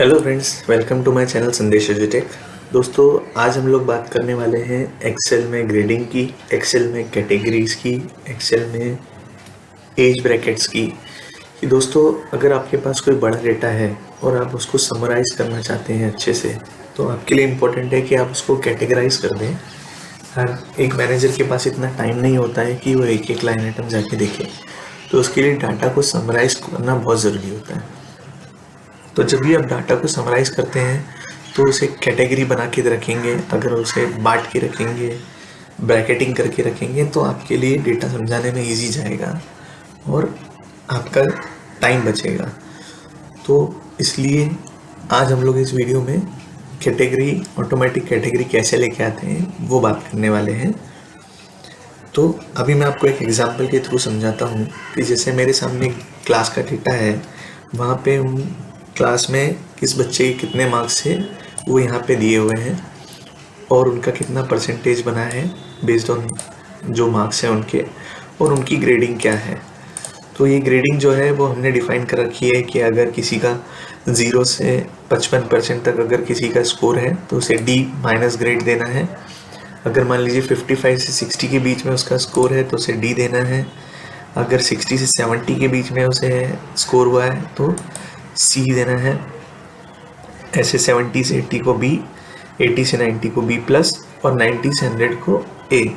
Hello friends, welcome to my channel Sandesh एजुटेक। दोस्तों, आज हम लोग बात करने वाले हैं एक्सेल में ग्रेडिंग की, एक्सेल में कैटेगरीज की, एक्सेल में एज ब्रैकेट्स की। कि दोस्तों, अगर आपके पास कोई बड़ा डेटा है और आप उसको समराइज़ करना चाहते हैं अच्छे से, तो आपके लिए इम्पोर्टेंट है कि आप उसको कैटेगराइज कर दें। हर एक मैनेजर के पास इतना टाइम नहीं होता है कि वो एक एक लाइन आइटम जाके देखे, तो उसके लिए डाटा को समराइज़ करना बहुत ज़रूरी होता है। तो जब भी आप डाटा को समराइज़ करते हैं तो उसे कैटेगरी बना के रखेंगे, अगर उसे बांट के रखेंगे, ब्रैकेटिंग करके रखेंगे, तो आपके लिए डेटा समझाने में इजी जाएगा और आपका टाइम बचेगा। तो इसलिए आज हम लोग इस वीडियो में कैटेगरी, ऑटोमेटिक कैटेगरी कैसे लेके आते हैं वो बात करने वाले हैं। तो अभी मैं आपको एक एग्जांपल के थ्रू समझाता हूँ कि जैसे मेरे सामने क्लास का डेटा है, वहाँ पे क्लास में किस बच्चे के कितने मार्क्स थे वो यहाँ पे दिए हुए हैं और उनका कितना परसेंटेज बना है बेस्ड ऑन जो मार्क्स हैं उनके, और उनकी ग्रेडिंग क्या है। तो ये ग्रेडिंग जो है वो हमने डिफ़ाइन कर रखी है कि अगर किसी का 0 से 55% तक अगर किसी का स्कोर है तो उसे D- ग्रेड देना है। अगर मान लीजिए 55 से 60 के बीच में उसका स्कोर है तो उसे D देना है। अगर 60 से 70 के बीच में उसे स्कोर हुआ है तो C देना है। ऐसे 70 से 80 को B, 80 से 90 को B प्लस और 90 से 100 को A।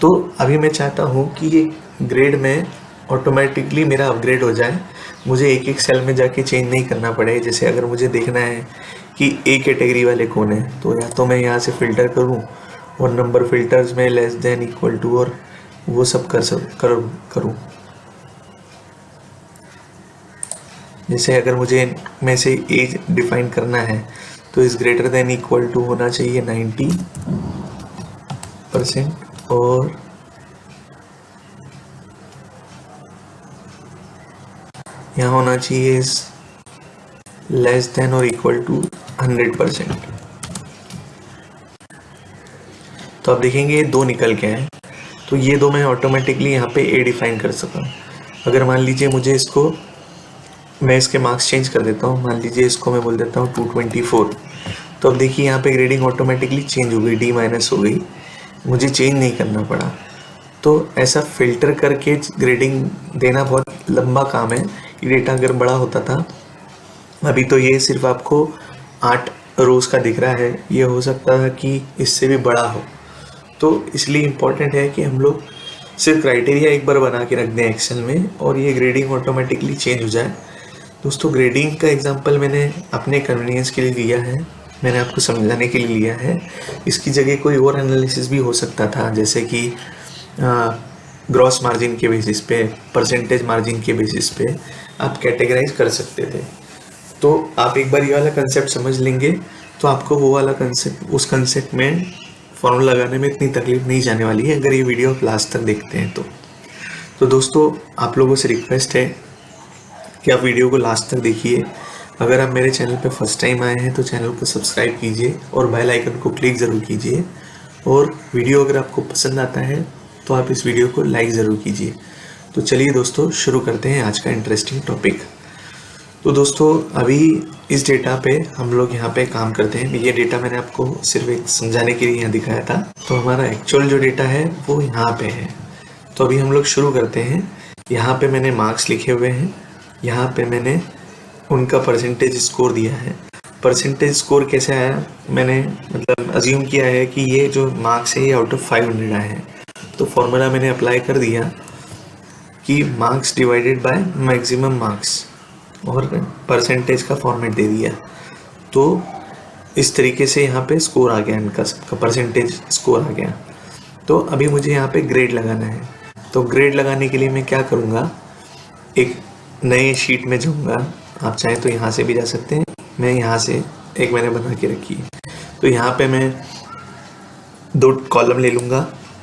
तो अभी मैं चाहता हूँ कि ये ग्रेड में ऑटोमेटिकली मेरा अपग्रेड हो जाए, मुझे एक एक सेल में जाके चेंज नहीं करना पड़े। जैसे अगर मुझे देखना है कि A कैटेगरी वाले कौन है, तो या तो मैं यहाँ से फ़िल्टर करूँ और नंबर फिल्टर्स में लेस देन, इक्वल टू और वो सब करूँ। जैसे अगर मुझे में से एज डिफाइन करना है तो इस ग्रेटर देन इक्वल टू होना चाहिए 90% और यहाँ होना चाहिए इस लेस देन और इक्वल टू 100%। तो आप देखेंगे ये दो निकल के हैं, तो ये दो मैं ऑटोमेटिकली यहाँ पे ए डिफाइन कर सका। अगर मान लीजिए मुझे इसको, मैं इसके मार्क्स चेंज कर देता हूँ, मान लीजिए इसको मैं बोल देता हूँ 224, तो अब देखिए यहाँ पे ग्रेडिंग ऑटोमेटिकली चेंज हो गई, D- हो गई, मुझे चेंज नहीं करना पड़ा। तो ऐसा फिल्टर करके ग्रेडिंग देना बहुत लंबा काम है। ये डेटा अगर बड़ा होता था, अभी तो ये सिर्फ आपको 8 रोज़ का दिख रहा है, ये हो सकता है कि इससे भी बड़ा हो। तो इसलिए इम्पॉर्टेंट है कि हम लोग सिर्फ क्राइटेरिया एक बार बना के रख दें एक्सेल में और ये ग्रेडिंग ऑटोमेटिकली चेंज हो जाए। दोस्तों, ग्रेडिंग का एग्जांपल मैंने अपने कन्वीनियंस के लिए लिया है, मैंने आपको समझाने के लिए लिया है। इसकी जगह कोई और एनालिसिस भी हो सकता था, जैसे कि ग्रॉस मार्जिन के बेसिस पे, परसेंटेज मार्जिन के बेसिस पे आप कैटेगराइज कर सकते थे। तो आप एक बार ये वाला कंसेप्ट समझ लेंगे तो आपको वो वाला कंसेप्ट, उस कंसेप्ट में फॉर्मूला लगाने में इतनी तकलीफ नहीं जाने वाली है, अगर ये वीडियो आप लास्ट तक देखते हैं तो दोस्तों, आप लोगों से रिक्वेस्ट है कि आप वीडियो को लास्ट तक देखिए। अगर आप मेरे चैनल पर फर्स्ट टाइम आए हैं तो चैनल को सब्सक्राइब कीजिए और बेल आइकन को क्लिक ज़रूर कीजिए, और वीडियो अगर आपको पसंद आता है तो आप इस वीडियो को लाइक ज़रूर कीजिए। तो चलिए दोस्तों, शुरू करते हैं आज का इंटरेस्टिंग टॉपिक। तो दोस्तों, अभी इस डेटा पे हम लोग यहाँ पे काम करते हैं। ये डेटा मैंने आपको सिर्फ एक समझाने के लिए यहाँ दिखाया था, तो हमारा एक्चुअल जो डेटा है वो यहाँ पे है। तो अभी हम लोग शुरू करते हैं। यहाँ पे मैंने मार्क्स लिखे हुए हैं, यहाँ पे मैंने उनका परसेंटेज स्कोर दिया है। परसेंटेज स्कोर कैसे आया, मैंने मतलब अज्यूम किया है कि ये जो मार्क्स है ये आउट ऑफ 500 आए हैं। तो फॉर्मूला मैंने अप्लाई कर दिया कि marks divided by maximum marks और परसेंटेज का फॉर्मेट दे दिया। तो इस तरीके से यहाँ पे स्कोर आ गया, इनका सबका परसेंटेज स्कोर आ गया। तो अभी मुझे यहाँ पे ग्रेड लगाना है। तो ग्रेड लगाने के लिए मैं क्या करूँगा, एक नए शीट में जाऊँगा। आप चाहें तो यहाँ से भी जा सकते हैं, मैं यहाँ से एक मैंने बना के रखी है। तो यहाँ पे मैं 2 कॉलम ले लूँगा।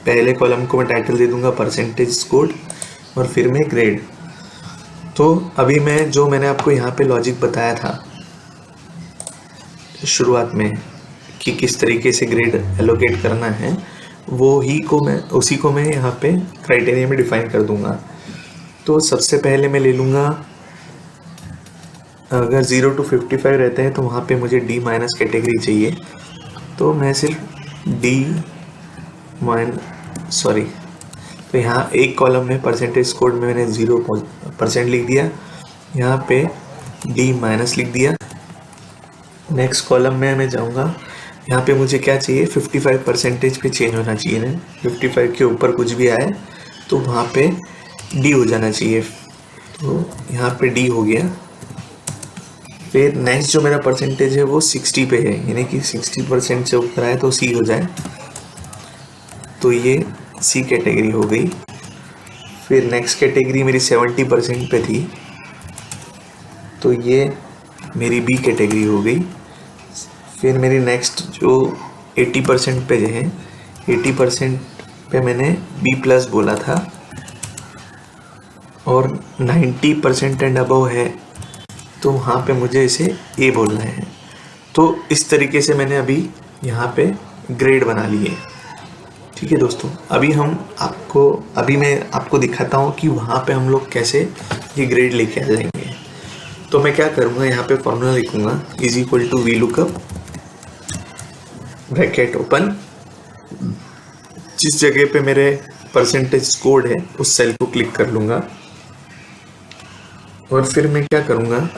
पहले कॉलम को मैं टाइटल दे दूँगा परसेंटेज स्कोर और फिर मैं ग्रेड। तो अभी मैंने आपको यहाँ पे लॉजिक बताया था शुरुआत में कि किस तरीके से ग्रेड एलोकेट करना है, उसी को मैं यहाँ पे क्राइटेरिया में डिफाइन कर दूँगा। तो सबसे पहले मैं ले लूँगा अगर 0 to 55 रहते हैं तो वहाँ पे मुझे D माइनस कैटेगरी चाहिए, तो मैं सिर्फ तो यहाँ एक कॉलम में परसेंटेज कोड में मैंने 0% लिख दिया, यहाँ पे D माइनस लिख दिया। नेक्स्ट कॉलम में मैं जाऊँगा, यहाँ पे मुझे क्या चाहिए, 55% पे चेंज होना चाहिए ना, 55 के ऊपर कुछ भी आए तो वहाँ पे D हो जाना चाहिए, तो यहाँ पे D हो गया। फिर नेक्स्ट जो मेरा परसेंटेज है वो 60 पे है, यानी कि 60% से ऊपर आए तो C हो जाए, तो ये C कैटेगरी हो गई। फिर नेक्स्ट कैटेगरी मेरी 70% पे थी, तो ये मेरी B कैटेगरी हो गई। फिर मेरी नेक्स्ट जो 80% पे है, 80% पे मैंने B+ बोला था, और 90% एंड अबव है तो वहाँ पे मुझे इसे A बोलना है। तो इस तरीके से मैंने अभी यहाँ पे ग्रेड बना लिए। ठीक है दोस्तों, अभी मैं आपको दिखाता हूँ कि वहाँ पे हम लोग कैसे ये ग्रेड लेके आ जाएंगे। तो मैं क्या करूँगा, यहाँ पे फॉर्मूला लिखूँगा = VLOOKUP ब्रैकेट ओपन, जिस जगह पे मेरे परसेंटेज कोड है उस सेल को क्लिक कर लूँगा, और फिर मैं क्या करूँगा,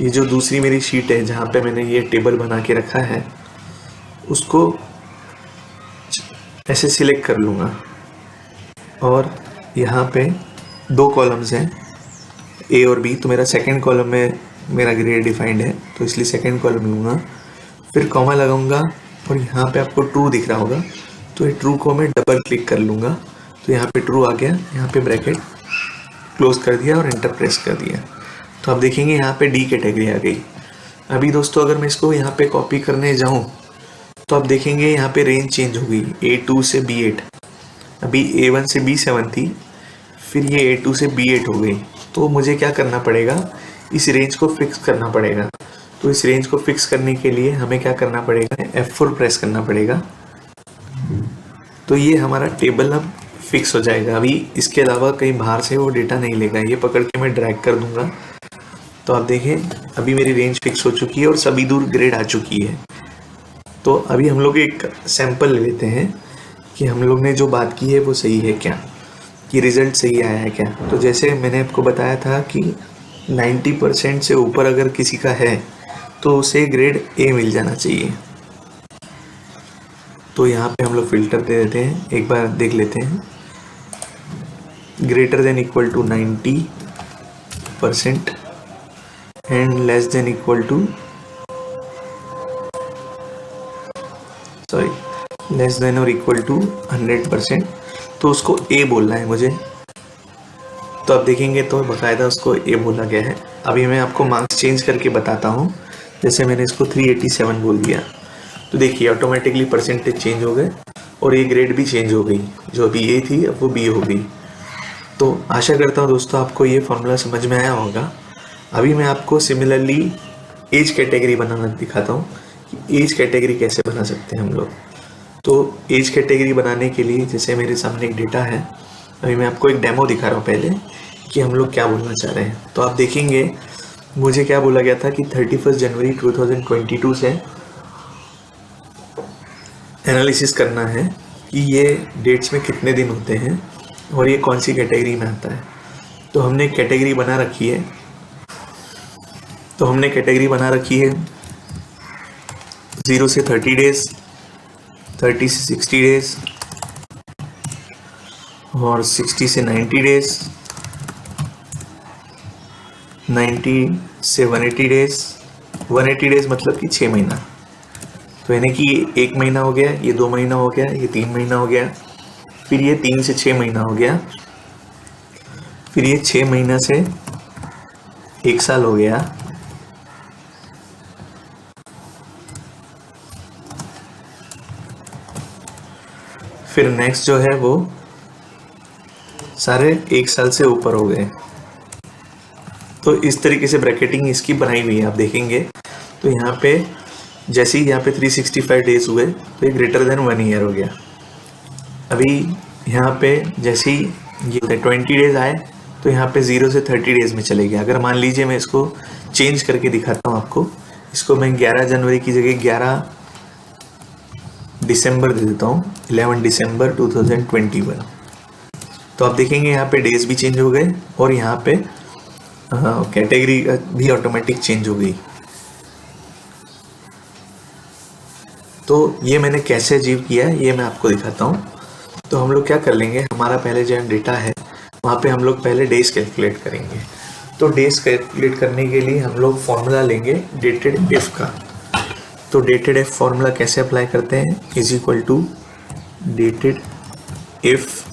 ये जो दूसरी मेरी शीट है जहाँ पे मैंने ये टेबल बना के रखा है उसको ऐसे सिलेक्ट कर लूँगा, और यहाँ पे 2 कॉलम्स हैं A और B, तो मेरा सेकंड कॉलम में मेरा ग्रेड डिफाइंड है तो इसलिए सेकंड कॉलम लूँगा, फिर कॉमा लगाऊंगा और यहाँ पे आपको ट्रू दिख रहा होगा, तो ये ट्रू को मैं डबल क्लिक कर लूँगा, तो यहाँ पे ट्रू आ गया, यहाँ पे ब्रैकेट क्लोज कर दिया और एंटर प्रेस कर दिया। तो आप देखेंगे यहाँ पे D कैटेगरी आ गई। अभी दोस्तों अगर मैं इसको यहाँ पे कॉपी करने जाऊँ तो आप देखेंगे यहाँ पे रेंज चेंज हो गई, A2 से B8, अभी A1 से B7 थी, फिर ये A2 से B8 हो गई। तो मुझे क्या करना पड़ेगा, इस रेंज को फिक्स करना पड़ेगा। तो इस रेंज को फिक्स करने के लिए हमें क्या करना पड़ेगा, F4 प्रेस करना पड़ेगा, तो ये हमारा टेबल अब फिक्स हो जाएगा। अभी इसके अलावा कहीं बाहर से वो डेटा नहीं लेगा, ये पकड़ के मैं ड्रैग कर दूंगा, तो आप देखें अभी मेरी रेंज फिक्स हो चुकी है और सभी दूर ग्रेड आ चुकी है। तो अभी हम लोग एक सैंपल ले लेते हैं कि हम लोग ने जो बात की है वो सही है क्या, कि रिज़ल्ट सही आया है क्या। तो जैसे मैंने आपको बताया था कि 90% से ऊपर अगर किसी का है तो उसे ग्रेड A मिल जाना चाहिए। तो यहाँ पे हम लोग फ़िल्टर दे देते हैं, एक बार देख लेते हैं, greater than equal to 90% and less than equal to less than or equal to 100%, तो उसको A बोलना है मुझे। तो आप देखेंगे तो बाकायदा उसको A बोला गया है। अभी मैं आपको मार्क्स चेंज करके बताता हूँ। जैसे मैंने इसको 387 बोल दिया, तो देखिए ऑटोमेटिकली परसेंटेज चेंज हो गए और ये ग्रेड भी चेंज हो गई, जो अभी A थी अब वो B हो गई। तो आशा करता हूँ दोस्तों आपको ये फॉर्मूला समझ में आया होगा। अभी मैं आपको सिमिलरली एज कैटेगरी बनाना दिखाता हूँ कि एज कैटेगरी कैसे बना सकते हैं हम लोग। तो एज कैटेगरी बनाने के लिए जैसे मेरे सामने एक डेटा है, अभी मैं आपको एक डेमो दिखा रहा हूँ पहले कि हम लोग क्या बोलना चाह रहे हैं। तो आप देखेंगे मुझे क्या बोला गया था कि 31 जनवरी 2022 से एनालिसिस करना है कि ये डेट्स में कितने दिन होते हैं और ये कौन सी कैटेगरी में आता है। तो हमने कैटेगरी बना रखी है, 0 से 30 डेज, 30 से 60 डेज और 60 से 90 डेज, 90 से 180 डेज, 180 डेज मतलब कि 6 महीना। तो यानी कि ये 1 महीना हो गया, ये 2 महीना हो गया, ये 3 महीना हो गया, फिर ये 3 से 6 महीना हो गया, फिर ये 6 महीना से 1 साल हो गया, फिर नेक्स्ट जो है वो सारे 1 साल से ऊपर हो गए। तो इस तरीके से ब्रैकेटिंग इसकी बनाई हुई है। आप देखेंगे तो यहाँ पे जैसे ही यहाँ पे 365 डेज हुए तो ये ग्रेटर देन 1 ईयर हो गया। अभी यहाँ पे जैसे ही ये 20 डेज आए तो यहाँ पे 0 से 30 डेज में चले गया। अगर मान लीजिए मैं इसको चेंज करके दिखाता हूँ आपको, इसको मैं 11 जनवरी की जगह 11 दिसंबर दे देता हूँ, 11 दिसंबर 2021। तो आप देखेंगे यहाँ पे डेज भी चेंज हो गए और यहाँ पे कैटेगरी भी ऑटोमेटिक चेंज हो गई। तो ये मैंने कैसे अचीव किया है ये मैं आपको दिखाता हूँ। तो हम लोग क्या कर लेंगे, हमारा पहले जो डेटा है वहाँ पे हम लोग पहले डेज कैलकुलेट करेंगे। तो डेज कैलकुलेट करने के लिए हम लोग फॉर्मूला लेंगे डेटेड इफ का। तो डेटेड इफ फॉर्मूला कैसे अप्लाई करते हैं, is equal to datedif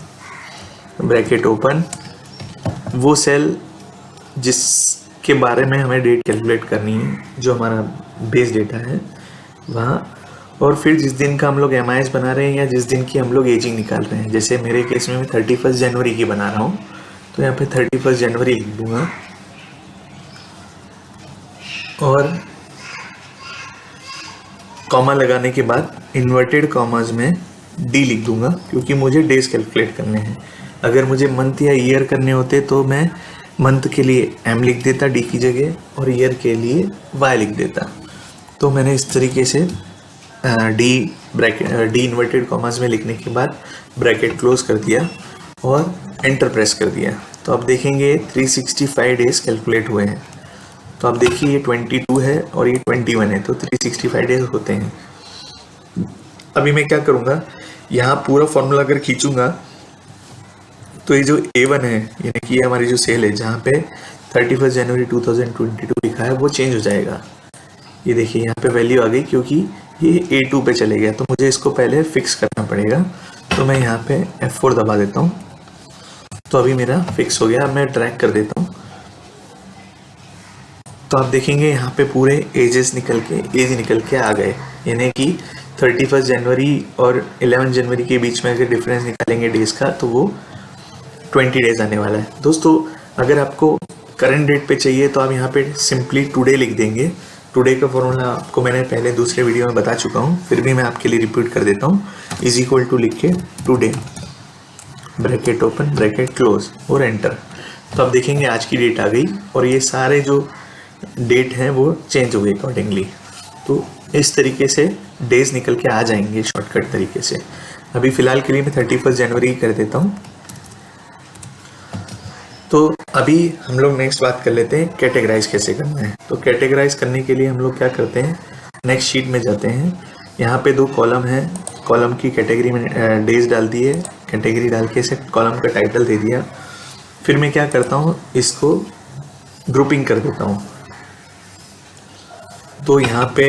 bracket open, वो सेल जिसके बारे में हमें डेट कैलकुलेट करनी है, जो हमारा बेस डेटा है वहाँ, और फिर जिस दिन का हम लोग MIS बना रहे हैं या जिस दिन की हम लोग एजिंग निकाल रहे हैं। जैसे मेरे केस में मैं 31 जनवरी की बना रहा हूँ, तो यहाँ पे 31 जनवरी लिख दूंगा और कॉमा लगाने के बाद इन्वर्टेड कॉमाज में D लिख दूंगा, क्योंकि मुझे डेज कैलकुलेट करने हैं। अगर मुझे मंथ या ईयर करने होते तो मैं मंथ के लिए M लिख देता D की जगह और ईयर के लिए Y लिख देता। तो मैंने इस तरीके से डी इन्वर्टेड कॉमास में लिखने के बाद ब्रैकेट क्लोज कर दिया और एंटर प्रेस कर दिया। तो आप देखेंगे 365 डेज कैलकुलेट हुए हैं। तो आप देखिए ये 22 है और ये 21 है, तो 365 डेज होते हैं। अभी मैं क्या करूँगा, यहाँ पूरा फॉर्मूला अगर खींचूंगा तो ये जो A1 है, यानी कि ये हमारी जो सेल है जहाँ पे 31 जनवरी 2022 लिखा है, वो चेंज हो जाएगा। ये देखिए यहाँ पे वैल्यू आ गई, क्योंकि ये A2 पे चले गया। तो मुझे इसको पहले फिक्स करना पड़ेगा। तो मैं यहाँ पे F4 दबा देता हूँ। तो अभी मेरा फिक्स हो गया। मैं ड्रैग कर देता हूँ। तो आप देखेंगे यहाँ पे पूरे एज निकल के आ गए, यानी कि 31 जनवरी और 11 जनवरी के बीच में अगर डिफरेंस निकालेंगे डेज का तो वो 20 डेज आने वाला है। दोस्तों, अगर आपको करंट डेट पे चाहिए तो आप यहाँ पे सिंपली टुडे लिख देंगे। टुडे का फॉर्मूला आपको मैंने पहले दूसरे वीडियो में बता चुका हूँ, फिर भी मैं आपके लिए रिपीट कर देता हूँ। इज इक्वल टू लिख के today bracket open bracket close और एंटर। तो आप देखेंगे आज की डेट आ गई और ये सारे जो डेट हैं वो चेंज हो गए अकॉर्डिंगली। तो इस तरीके से डेज निकल के आ जाएंगे शॉर्टकट तरीके से। अभी फ़िलहाल के लिए मैं 31 जनवरी कर देता हूँ। तो अभी हम लोग नेक्स्ट बात कर लेते हैं कैटेगराइज कैसे करना है। तो कैटेगराइज करने के लिए हम लोग क्या करते हैं, नेक्स्ट शीट में जाते हैं। यहाँ पे 2 कॉलम है, कॉलम की कैटेगरी में डेज डाल दिए, कैटेगरी डाल के इसे कॉलम का टाइटल दे दिया। फिर मैं क्या करता हूँ, इसको ग्रुपिंग कर देता हूँ। तो यहाँ पे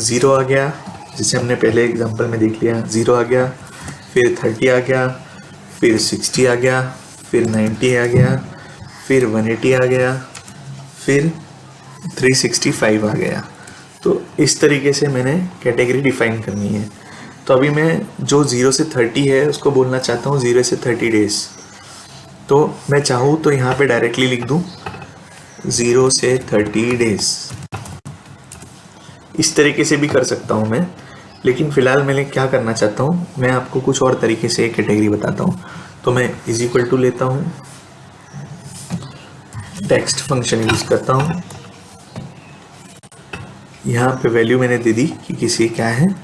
0 आ गया, जिसे हमने पहले एग्जांपल में देख लिया, 0 आ गया, फिर 30 आ गया, फिर 60 आ गया, फिर 90 आ गया, फिर 180 आ गया, फिर 365 आ गया। तो इस तरीके से मैंने कैटेगरी डिफाइन करनी है। तो अभी मैं जो 0 से 30 है उसको बोलना चाहता हूँ 0 से 30 डेज। तो मैं चाहूँ तो यहाँ पे डायरेक्टली लिख दूँ 0 से 30 डेज। इस तरीके से भी कर सकता हूँ मैं, लेकिन फ़िलहाल मैं क्या करना चाहता हूँ, मैं आपको कुछ और तरीके से कैटेगरी बताता हूँ। तो मैं इज इक्वल टू लेता हूँ, टेक्स्ट फंक्शन यूज़ करता हूँ। यहाँ पे वैल्यू मैंने दे दी कि किसी क्या है,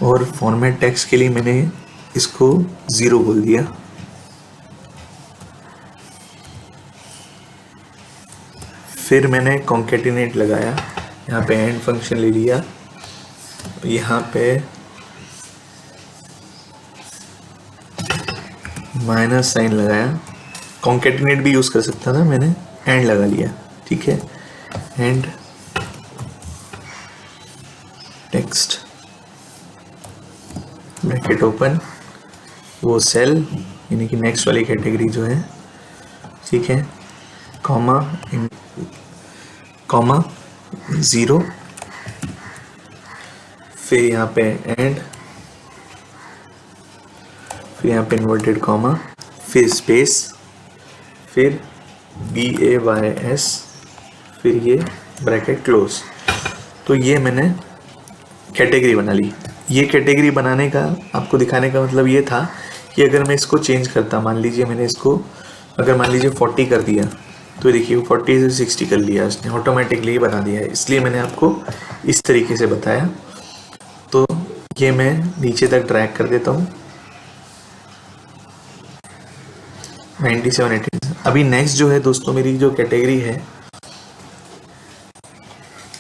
और फॉर्मेट टेक्स्ट के लिए मैंने इसको 0 बोल दिया। फिर मैंने कॉन्केटिनेट लगाया, यहाँ पे एंड फंक्शन ले लिया, यहाँ पे माइनस साइन लगाया। कॉन्केटिनेट भी यूज़ कर सकता था, मैंने एंड लगा लिया, ठीक है। एंड टेक्स्ट ब्रैकेट ओपन, वो सेल यानी कि नेक्स्ट वाली कैटेगरी जो है, ठीक है, कॉमा 0, फिर यहाँ पे एंड, फिर यहाँ पे इन्वर्टेड कॉमा, फिर स्पेस, फिर BAYS, फिर ये ब्रैकेट क्लोज। तो ये मैंने कैटेगरी बना ली। ये कैटेगरी बनाने का आपको दिखाने का मतलब ये था कि अगर मैं इसको चेंज करता, मान लीजिए मैंने इसको अगर मान लीजिए 40 कर दिया तो देखिए 40 से 60 कर लिया उसने, ऑटोमेटिकली बना दिया है। इसलिए मैंने आपको इस तरीके से बताया। तो ये मैं नीचे तक ड्रैग कर देता हूँ 97, 18। अभी नेक्स्ट जो है दोस्तों मेरी जो कैटेगरी है,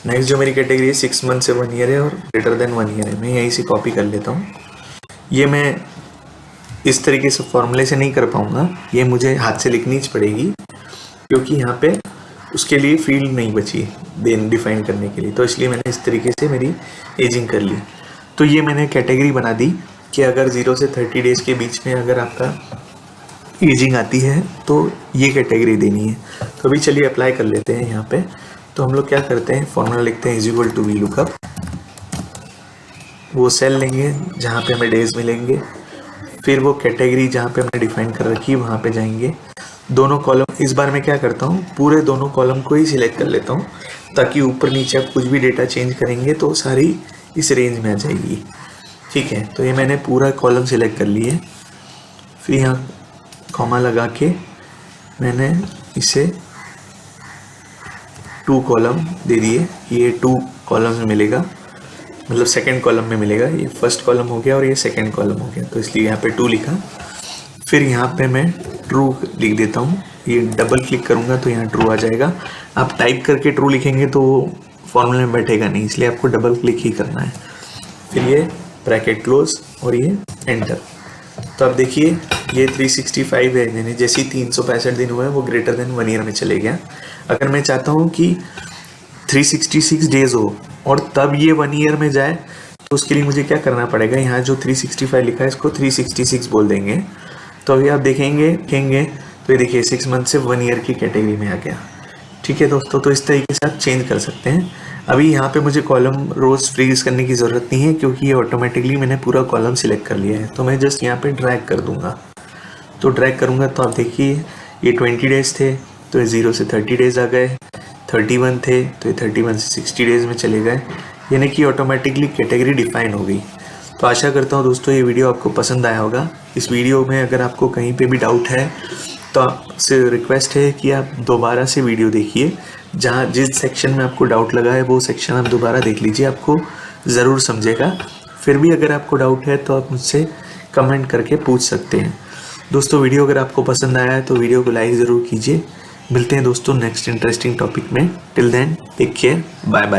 नेक्स्ट जो मेरी कैटेगरी है 6 मंथ से 1 ईयर है और ग्रेटर देन 1 ईयर है। मैं यहीं से कॉपी कर लेता हूँ। ये मैं इस तरीके से फॉर्मूले से नहीं कर पाऊँगा, ये मुझे हाथ से लिखनी पड़ेगी क्योंकि यहाँ पे उसके लिए फील्ड नहीं बची डिफाइन करने के लिए। तो इसलिए मैंने इस तरीके से मेरी एजिंग कर ली। तो ये मैंने कैटेगरी बना दी कि अगर 0 से 30 डेज़ के बीच में अगर आपका एजिंग आती है तो ये कैटेगरी देनी है। तो अभी चलिए अप्लाई कर लेते हैं यहाँ पे। तो हम लोग क्या करते हैं, फॉर्मूला लिखते हैं is equal to V lookup. वो सेल लेंगे जहाँ पे हमें डेज मिलेंगे, फिर वो कैटेगरी जहाँ पे हमने डिफाइन कर रखी है वहाँ पे जाएंगे। दोनों कॉलम, इस बार मैं क्या करता हूँ पूरे दोनों कॉलम को ही सिलेक्ट कर लेता हूँ ताकि ऊपर नीचे आप कुछ भी डेटा चेंज करेंगे तो सारी इस रेंज में आ जाएगी। ठीक है, तो ये मैंने पूरा कॉलम सिलेक्ट कर लिए। फिर यहाँ कॉमा लगा के मैंने इसे 2 कॉलम दे दिए। ये 2 कॉलम में मिलेगा, मतलब सेकंड कॉलम में मिलेगा। ये फर्स्ट कॉलम हो गया और ये सेकंड कॉलम हो गया, तो इसलिए यहाँ पे 2 लिखा। फिर यहाँ पे मैं ट्रू लिख देता हूँ। ये डबल क्लिक करूँगा तो यहाँ ट्रू आ जाएगा। आप टाइप करके ट्रू लिखेंगे तो फॉर्मूले में बैठेगा नहीं, इसलिए आपको डबल क्लिक ही करना है। फिर ये ब्रैकेट क्लोज और ये एंटर। तो अब देखिए ये 365 है, यानी जैसे ही 365 दिन हुए हैं वो ग्रेटर देन 1 ईयर में चले गया। अगर मैं चाहता हूँ कि 366 डेज हो और तब ये 1 ईयर में जाए तो उसके लिए मुझे क्या करना पड़ेगा, यहाँ जो 365 लिखा है इसको 366 बोल देंगे। तो अभी आप देखेंगे तो ये देखिए 6 मंथ से 1 ईयर की कैटेगरी में आ गया। ठीक है दोस्तों, तो इस तरीके से आप चेंज कर सकते हैं। अभी यहाँ पे मुझे कॉलम रोज फ्रीज करने की ज़रूरत नहीं है क्योंकि ये ऑटोमेटिकली मैंने पूरा कॉलम सिलेक्ट कर लिया है। तो मैं जस्ट यहाँ पे ड्रैग कर दूंगा। तो ड्रैग करूँगा तो आप देखिए ये 20 डेज़ थे तो ये 0 से 30 डेज़ आ गए, 31 थे तो ये 31 से 60 डेज़ में चले गए, यानी कि ऑटोमेटिकली कैटेगरी डिफाइन हो गई। तो आशा करता हूँ दोस्तों ये वीडियो आपको पसंद आया होगा। इस वीडियो में अगर आपको कहीं पे भी डाउट है तो आपसे रिक्वेस्ट है कि आप दोबारा से वीडियो देखिए। जहाँ जिस सेक्शन में आपको डाउट लगा है वो सेक्शन आप दोबारा देख लीजिए, आपको ज़रूर समझेगा। फिर भी अगर आपको डाउट है तो आप मुझसे कमेंट करके पूछ सकते हैं। दोस्तों वीडियो अगर आपको पसंद आया है तो वीडियो को लाइक ज़रूर कीजिए। मिलते हैं दोस्तों नेक्स्ट इंटरेस्टिंग टॉपिक में। Till then take care, bye bye.